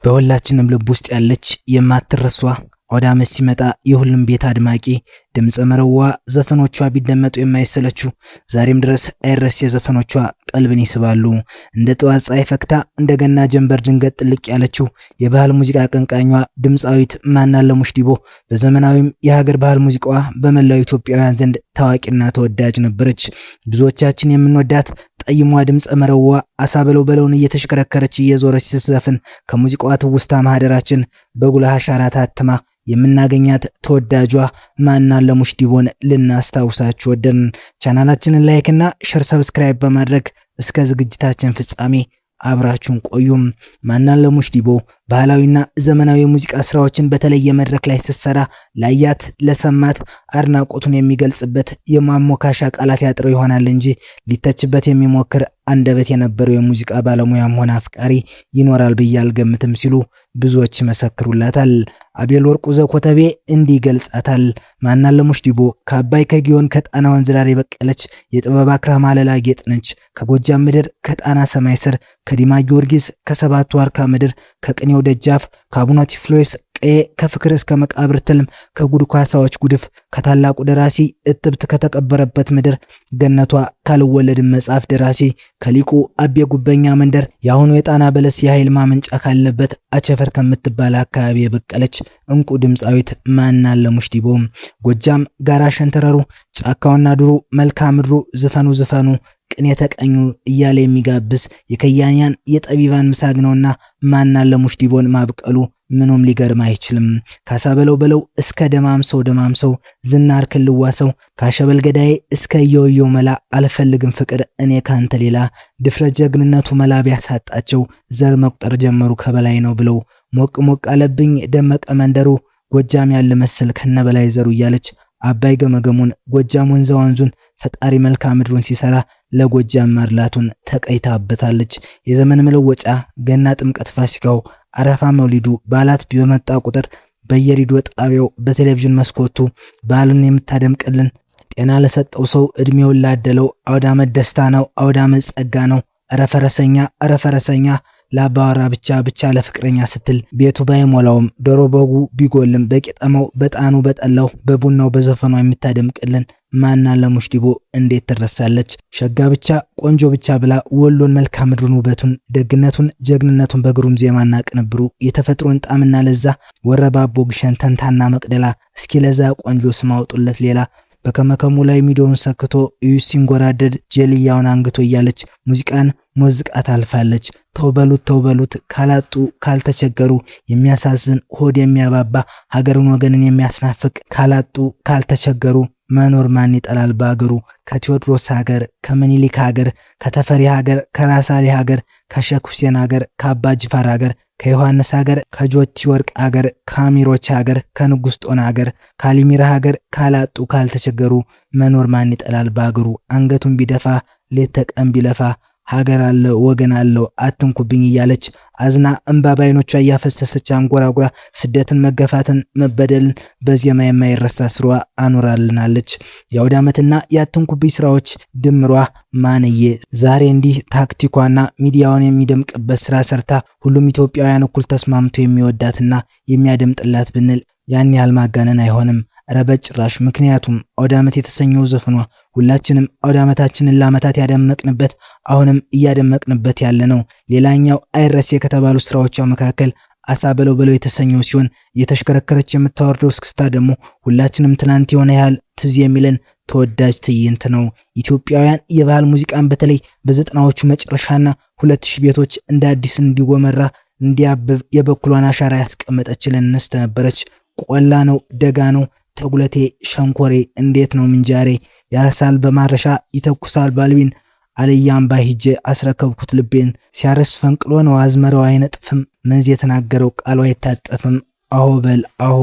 በሁላችንም ልብ ውስጥ ያለች የማትረሷ አውደ ዓመት ሲመጣ የሁሉም ቤት አድማቂ ድምፀ መረዋ ዘፈኖቿ ቢደመጡ የማይሰለቹ ዛሬም ድረስ አይረሴ ዘፈኖቿ ቀልብን ይስባሉ። እንደ ጠዋት ፀሐይ ፈክታ እንደገና ጀንበር ድንገት ጥልቅ ያለችው የባህል ሙዚቃ አቀንቃኟ ድምፃዊት ማናለሙሽ ዲቦ በዘመናዊም የሀገር ባህል ሙዚቃዋ በመላው ኢትዮጵያውያን ዘንድ ታዋቂና ተወዳጅ ነበረች። ብዙዎቻችን የምንወዳት ጠይሟ ድምፀ መረዋ አሳ በለው በለውን እየተሽከረከረች እየዞረች ስትዘፍን ከሙዚቃዋ ትውስታ ማህደራችን በጉልህ አሻራ ታትማ የምናገኛት ተወዳጇ ማናለሙሽ ዲቦን ልናስታውሳችሁ ወደን። ቻናላችንን ላይክ እና ሼር ሰብስክራይብ በማድረግ እስከ ዝግጅታችን ፍጻሜ አብራችሁን ቆዩም። ማናለሙሽ ዲቦ ባህላዊና ዘመናዊ ሙዚቃ ስራዎችን በተለየ መድረክ ላይ ስትሰራ ላያት ለሰማት አድናቆቱን የሚገልጽበት የማሞካሻ ቃላት ያጥረው ይሆናል እንጂ ሊተችበት የሚሞክር አንደበት የነበረው የሙዚቃ ባለሙያም ሆነ አፍቃሪ ይኖራል ብዬ አልገምትም ሲሉ ብዙዎች ይመሰክሩላታል። አቤል ወርቁ ዘኮተቤ እንዲህ ገልጻታል። ማናለሙሽ ዲቦ ከአባይ ከጊዮን ከጣና ወንዝ ዳር የበቀለች የጥበብ አክራም አለላ ጌጥ ነች። ከጎጃም ምድር ከጣና ሰማይ ስር ከዲማ ጊዮርጊስ ከሰባቱ ዋርካ ምድር ከቅኔው ደጃፍ ከአቡነ ቲፍሎስ ቀዬ ከፍቅር እስከ መቃብር ትልም ከጉድ ኳሳዎች ጉድፍ ከታላቁ ደራሲ እትብት ከተቀበረበት ምድር ገነቷ ካልወለድም መጽሐፍ ደራሲ ከሊቁ አቤ ጉበኛ መንደር የአሁኑ የጣና በለስ የኃይል ማመንጫ ካለበት አቸፈር ከምትባል አካባቢ የበቀለች እንቁ ድምፃዊት ማናለሙሽ ዲቦ ጎጃም ጋራ ሸንተረሩ ጫካውና ዱሩ መልክዓ ምድሩ ዝፈኑ ዝፈኑ ቅኔ ተቀኙ እያለ የሚጋብስ የከያንያን የጠቢባን ምሳግ ነውና ማናለሙሽ ዲቦን ማብቀሉ ምንም ሊገርም አይችልም። ካሳ በለው በለው እስከ ደማምሰው ዝናር ክልዋሰው ካሸበል ገዳዬ እስከ የውየው መላ አልፈልግም ፍቅር እኔ ካንተ ሌላ ድፍረት ጀግንነቱ መላ ቢያሳጣቸው ዘር መቁጠር ጀመሩ ከበላይ ነው ብለው ሞቅ ሞቅ አለብኝ ደመቀ መንደሩ ጎጃም ያለ መሰል ከነበላይ ዘሩ እያለች አባይ ገመገሙን ጎጃም ወንዛ ወንዙን ፈጣሪ መልክዓ ምድሩን ሲሰራ ለጎጃም ማርላቱን ተቀይታበታለች። የዘመን መለወጫ ገና፣ ጥምቀት፣ ፋሲካው፣ አረፋ፣ መውሊዱ በዓላት በመጣ ቁጥር በየሬዲዮ ጣቢያው በቴሌቪዥን መስኮቱ በዓሉን የምታደምቅልን ጤና ለሰጠው ሰው እድሜውን ላደለው አውደ ዓመት ደስታ ነው፣ አውደ ዓመት ጸጋ ነው። አረ ፈረሰኛ ለአባወራ ብቻ ለፍቅረኛ ስትል ቤቱ ባይሞላውም ዶሮ በጉ ቢጎልም በቂጠመው በጣኑ በጠላው በቡናው በዘፈኗ የምታደምቅልን ማናለሙሽ ዲቦ እንዴት ትረሳለች? ሸጋ ብቻ ቆንጆ ብቻ ብላ ወሎን መልክዓ ምድሩን ውበቱን ደግነቱን ጀግንነቱን በግሩም ዜማና ቅንብሩ የተፈጥሮን ጣምና ለዛ ወረባቦ ግሸን ተንታና መቅደላ እስኪ ለዛ ቆንጆ ስም አውጡለት ሌላ በከመከሙ ላይ ሚዶውን ሰክቶ እዩ ሲንጎራደድ ጀልያውን አንግቶ እያለች ሙዚቃን ሞዝቃት አልፋለች። ተውበሉት ካላጡ ካልተቸገሩ የሚያሳዝን ሆድ የሚያባባ ሀገርን ወገንን የሚያስናፍቅ ካላጡ ካልተቸገሩ መኖር ማን ይጠላል በአገሩ። ከቴዎድሮስ ሀገር ከምኒልክ ሀገር ከተፈሪ ሀገር ከራሳሊ ሀገር ከሼክ ሁሴን ሀገር ከአባ ጅፋር ሀገር ከዮሐንስ ሀገር ከጆቲ ወርቅ ሀገር ከአሚሮች ሀገር ከንጉስ ጦና ሀገር ካሊሚራ ሀገር ካላጡ ካልተቸገሩ መኖር ማን ይጠላል በአገሩ። አንገቱን ቢደፋ ሌት ተቀን ቢለፋ ሀገር አለ ወገን አለው አትንኩብኝ እያለች አዝና እንባ ባይኖቿ እያፈሰሰች አንጎራጉራ ስደትን መገፋትን መበደልን በዜማ የማይረሳ ስሯ አኖራልናለች። የአውደ ዓመትና የአትንኩብኝ ስራዎች ድምሯ ማንዬ ዛሬ እንዲህ ታክቲኳና ሚዲያውን የሚደምቅበት ስራ ሰርታ ሁሉም ኢትዮጵያውያን እኩል ተስማምቶ የሚወዳትና የሚያደምጥላት ብንል ያን ያህል ማጋነን አይሆንም። ረበጭራሽ ምክንያቱም አውደ ዓመት የተሰኘው ዘፈኗ ሁላችንም አውደ ዓመታችንን ለዓመታት ያደመቅንበት አሁንም እያደመቅንበት ያለ ነው። ሌላኛው አይረሴ ከተባሉ ስራዎቿ መካከል አሳ በለው በለው የተሰኘው ሲሆን እየተሽከረከረች የምታወርደው እስክስታ ደግሞ ሁላችንም ትናንት የሆነ ያህል ትዝ የሚለን ተወዳጅ ትዕይንት ነው። ኢትዮጵያውያን የባህል ሙዚቃን በተለይ በዘጠናዎቹ መጨረሻና 2000 ቤቶች እንደ አዲስ እንዲጎመራ እንዲያብብ የበኩሏን አሻራ ያስቀመጠችልን እንስት ነበረች። ቆላ ነው ደጋ ነው ተጉለቴ ሸንኮሬ እንዴት ነው ምንጃሬ ያረሳል በማረሻ ይተኩሳል ባልቢን አልያም ባይጄ አስረከብኩት ልቤን ሲያረስ ፈንቅሎ ነው አዝመራው አይነጥፍም መንዝ የተናገረው ቃሉ አይታጠፍም አሆ በል አሆ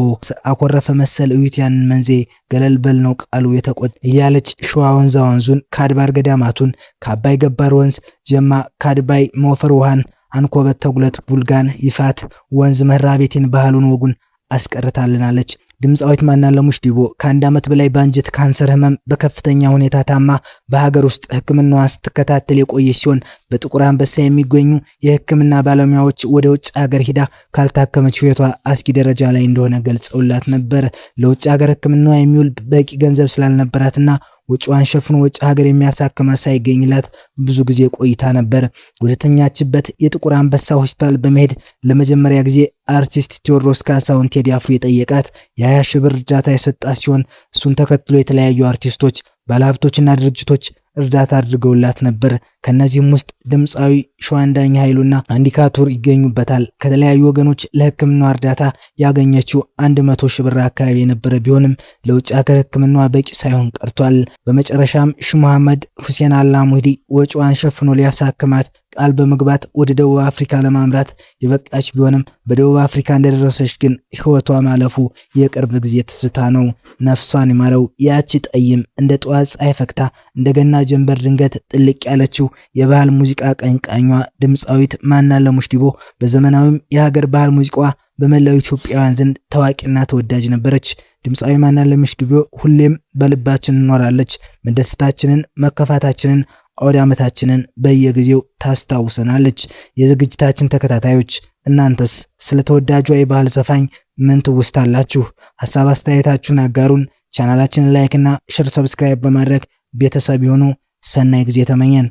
አኮረፈ መሰል እዩት ያንን መንዜ ገለል በል ነው ቃሉ የተቆጥ እያለች ሸዋ ወንዛ ወንዙን ካድባር ገዳማቱን ከአባይ ገባር ወንዝ ጀማ ካድባይ ሞፈር ውሃን አንኮበት ተጉለት ቡልጋን ይፋት ወንዝ መራቤቴን ባህሉን ወጉን አስቀርታልናለች። ድምፃዊት ማናለሙሽ ዲቦ ከ1 ዓመት በላይ በአንጀት ካንሰር ህመም በከፍተኛ ሁኔታ ታማ በሀገር ውስጥ ሕክምናዋን ስትከታተል የቆየች ሲሆን በጥቁር አንበሳ የሚገኙ የሕክምና ባለሙያዎች ወደ ውጭ ሀገር ሂዳ ካልታከመች ህይወቷ አስጊ ደረጃ ላይ እንደሆነ ገልጸውላት ነበር። ለውጭ ሀገር ሕክምናዋ የሚውል በቂ ገንዘብ ስላልነበራትና ወጪዋን ሸፍኖ ውጭ ሀገር የሚያሳክማት ሳይገኝላት ብዙ ጊዜ ቆይታ ነበር። ወደ ተኛችበት የጥቁር አንበሳ ሆስፒታል በመሄድ ለመጀመሪያ ጊዜ አርቲስት ቴዎድሮስ ካሳሁን ቴዲ አፍሮ የጠየቃት የ20 ሺህ ብር እርዳታ የሰጣት ሲሆን እሱን ተከትሎ የተለያዩ አርቲስቶች፣ ባለሀብቶችና ድርጅቶች እርዳታ አድርገውላት ነበር። ከነዚህም ውስጥ ድምፃዊ ሸዋንዳኝ ኃይሉና አንዲካቱር ይገኙበታል። ከተለያዩ ወገኖች ለህክምናዋ እርዳታ ያገኘችው 100 ሺህ ብር አካባቢ የነበረ ቢሆንም ለውጭ ሀገር ህክምናዋ በቂ ሳይሆን ቀርቷል። በመጨረሻም ሺህ መሐመድ ሁሴን አላሙዲ ወጪዋን ሸፍኖ ሊያሳክማት ቃል በመግባት ወደ ደቡብ አፍሪካ ለማምራት የበቃች ቢሆንም በደቡብ አፍሪካ እንደደረሰች ግን ህይወቷ ማለፉ የቅርብ ጊዜ ትዝታ ነው። ነፍሷን ይማረው። ያቺ ጠይም እንደ ጠዋት ፀሐይ ፈክታ እንደገና ጀንበር ድንገት ጥልቅ ያለችው የባህል ሙዚቃ ቀንቃኟ ድምፃዊት ማናለሙሽ ዲቦ በዘመናዊም የሀገር ባህል ሙዚቃዋ በመላው ኢትዮጵያውያን ዘንድ ታዋቂና ተወዳጅ ነበረች። ድምፃዊ ማናለሙሽ ዲቦ ሁሌም በልባችን እኖራለች። መደሰታችንን፣ መከፋታችንን፣ አውደ ዓመታችንን በየጊዜው ታስታውሰናለች። የዝግጅታችን ተከታታዮች እናንተስ ስለ ተወዳጇ የባህል ዘፋኝ ምን ትውስታላችሁ? ሐሳብ አስተያየታችሁን አጋሩን። ቻናላችንን ላይክ እና ሼር፣ ሰብስክራይብ በማድረግ ቤተሰብ ይሁኑ። ሰናይ ጊዜ ተመኘን።